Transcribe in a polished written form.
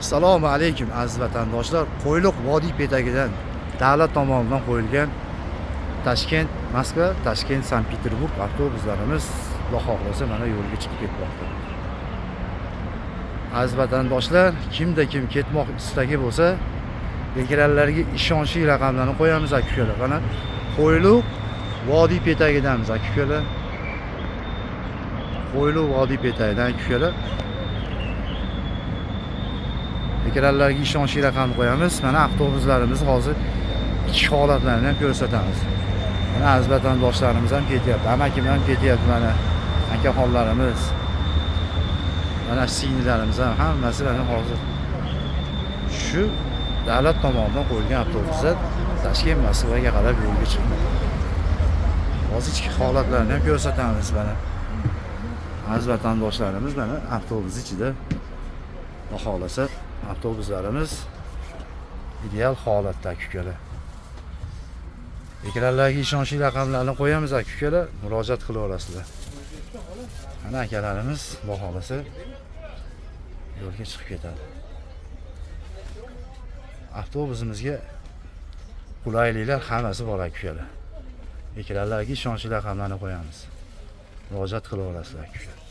Assalomu alaykum aziz vatandoshlar. Qo'yliq vodiy betagidan davlat tomonidan qo'yilgan Toshkent, Moskva, Toshkent, Sankt-Peterburg avtobuslarimiz Xudo xohlasa mana yo'lga chiqib ketmoqda. Aziz vatandoshlar, kimda kim ketmoq istagi bo'lsa, ekranlarga ishonchli raqamlarni qo'yamiz aka-ukalar. Mana Qo'yliq vodiy betagidamiz aka-ukalar. Qo'yliq vodiy betagidan aka-ukalar. Ekranlarga ishonchli raqamni qo'yamiz. Mana avtobuslarimiz hozir ichki holatlarini ham ko'rsatamiz. Mana aziz vatandoshlarimiz ham ketyapti, amakim ham ketyapti, mana akaxonlarimiz, mana singillarimiz ham hammasi mana hozir shu davlat tomonidan qo'yilgan avtobuslar Toshkent, Moskvaga qarab yo'lga chiqmoqda. Hozir ichki holatlarini ham ko'rsatamiz mana. Aziz vatandoshlarimiz mana avtobus ichida xohlasa avtobuslarimiz ideal holatda aka-ukalar. Ekranlarga ishonchli raqamlarni qo'yamiz aka-ukalar, murojaat qila olasizlar. Mana akalarimiz xohlasa yo'lga chiqib ketadi. Avtobusimizga qulayliklar hammasi bor aka-ukalar. Ekranlarga ishonchli raqamlarni qo'yamiz. Murojaat qila olasizlar aka-ukalar.